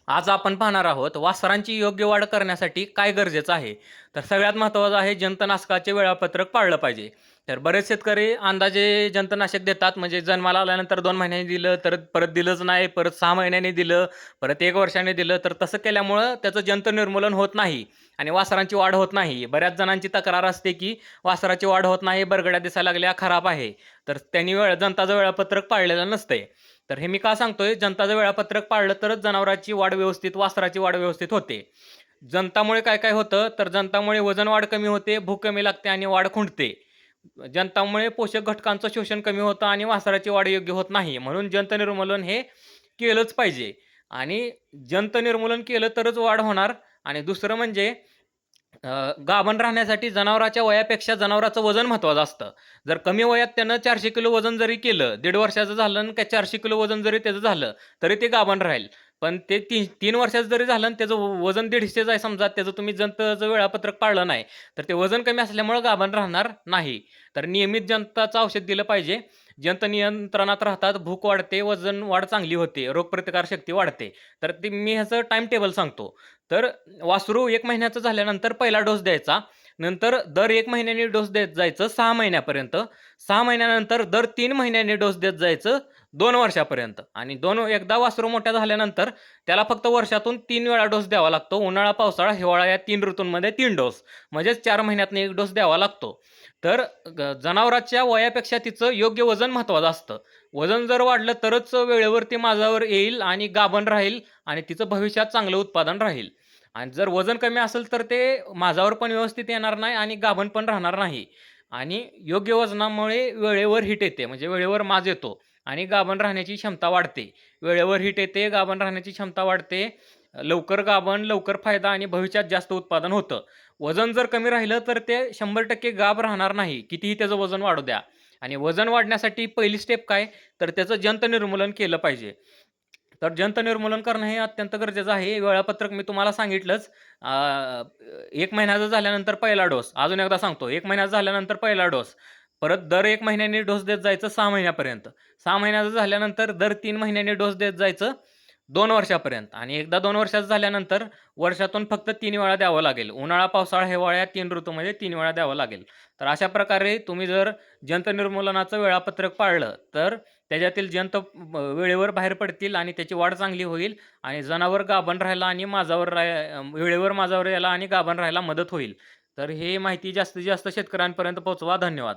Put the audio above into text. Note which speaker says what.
Speaker 1: आज आपण पाहणार आहोत वासरांची योग्य वाढ करण्यासाठी काय गरजेचं आहे. तर सगळ्यात महत्त्वाचं आहे जंतुनाशकाचे वेळापत्रक पाळलं पाहिजे. तर बरेच शेतकरी अंदाजे जंतुनाशक देतात, म्हणजे जन्माला आल्यानंतर 2 महिन्यांनी दिलं, तर परत दिलंच नाही, परत 6 महिन्यांनी दिलं, परत 1 वर्षाने दिलं. तर तसं केल्यामुळं त्याचं जंतू निर्मूलन होत नाही आणि वासरांची वाढ होत नाही. बऱ्याच जणांची तक्रार असते की वासराची वाढ होत नाही, बरगड्या दिसायला लागल्या, खराब आहे. तर त्यांनी जंताचं वेळापत्रक पाळलेलं नसतंय. तर हे मी का सांगतोय, जंताचं वेळापत्रक पाळलं तरच जनावराची वाढ व्यवस्थित, वासराची वाढ व्यवस्थित होते. जंतामुळे काय-काय होतं, तर जंतामुळे वजन वाढ कमी होते, भूक कमी लागते आणि वाढ खुंटते. जंतामुळे पोषक घटकांचं शोषण कमी होतं आणि वासराची वाढ योग्य होत नाही. म्हणून जंत निर्मूलन हे केलंच पाहिजे आणि जंत निर्मूलन केलं तरच वाढ होणार. आणि दुसरं म्हणजे गाभण राहण्यासाठी जनावराच्या वयापेक्षा जनावराचं वजन महत्त्वाचं असतं. जर कमी वयात त्यानं 400 किलो वजन जरी केलं, 1.5 वर्षाचं झालं आणि काय 400 किलो वजन जरी त्याचं झालं, तरी ते गाभण राहील. पण ते 3 वर्षाचं जरी झालं आणि त्याचं वजन 150चं आहे समजा, त्याचं तुम्ही जंतचं वेळापत्रक पाळलं नाही, तर ते वजन कमी असल्यामुळं गाभण राहणार नाही. तर नियमित जंताचं औषध दिलं पाहिजे. जंत नियंत्रणात राहतात, भूक वाढते, वजन वाढ चांगली होते, रोगप्रतिकारशक्ती वाढते. तर ते मी ह्याचं टाईम टेबल सांगतो. तर वासरू 1 महिन्याचं झाल्यानंतर पहिला डोस द्यायचा. नंतर दर 1 महिन्याने डोस देत जायचं 6 महिन्यापर्यंत. 6 महिन्यानंतर दर 3 महिन्यांनी डोस देत जायचं 2 वर्षापर्यंत. आणि एकदा वासरू मोठ्या झाल्यानंतर त्याला फक्त वर्षातून 3 वेळा डोस द्यावा लागतो. उन्हाळा, पावसाळा, हिवाळा या 3 ऋतूंमध्ये 3 डोस. म्हणजेच 4 महिन्यातनं 1 डोस द्यावा लागतो. तर जनावराच्या वयापेक्षा तिचं योग्य वजन महत्त्वाचं असतं. वजन जर वाढलं तरच वेळेवर ती माझावर येईल आणि गाभण राहील आणि तिचं भविष्यात चांगलं उत्पादन राहील. आणि जर वजन कमी असेल तर ते माझावर पण व्यवस्थित येणार नाही आणि गाभण पण राहणार नाही. आणि योग्य वजनामुळे वेळेवर हिट येते, म्हणजे वेळेवर माज येतो आणि गाभण राहण्याची क्षमता वाढते. वेळेवर हिट येते, गाभण राहण्याची क्षमता वाढते. लवकर गाभण, लवकर फायदा आणि भविष्यात जास्त उत्पादन होतं. वजन जर कमी राहिलं तर ते 100% गाभ राहणार नाही, कितीही त्याचं वजन वाढू द्या. आणि वजन वाढण्यासाठी पहिली स्टेप काय, तर त्याचं जंत निर्मूलन केलं पाहिजे. तर जंत निर्मूलन करणं हे अत्यंत गरजेचं आहे. वेळापत्रक मी तुम्हाला सांगितलंच. 1 महिन्याचा झाल्यानंतर पहिला डोस. अजून एकदा सांगतो, 1 महिन्याचा झाल्यानंतर पहिला डोस. परत दर 1 महिन्याने डोस देत जायचं 6 महिन्यापर्यंत. 6 महिन्याचं झाल्यानंतर दर 3 महिन्यांनी डोस देत जायचं 2 वर्षापर्यंत. आणि एकदा 2 वर्षाचं झाल्यानंतर वर्षातून फक्त 3 वेळा द्यावं लागेल. उन्हाळा, पावसाळा, हिवाळा या 3 ऋतूमध्ये 3 वेळा द्यावं लागेल. तर अशा प्रकारे तुम्ही जर जंत निर्मूलनाचं वेळापत्रक पाळलं, तर त्याच्यातील जंत वेळेवर बाहेर पडतील आणि त्याची वाढ चांगली होईल आणि जनावर गाभण राहायला आणि वेळेवर माझावर यायला आणि गाभण राहायला मदत होईल. तर ही माहिती जास्तीत जास्त शेतकऱ्यांपर्यंत पोहोचवा. धन्यवाद.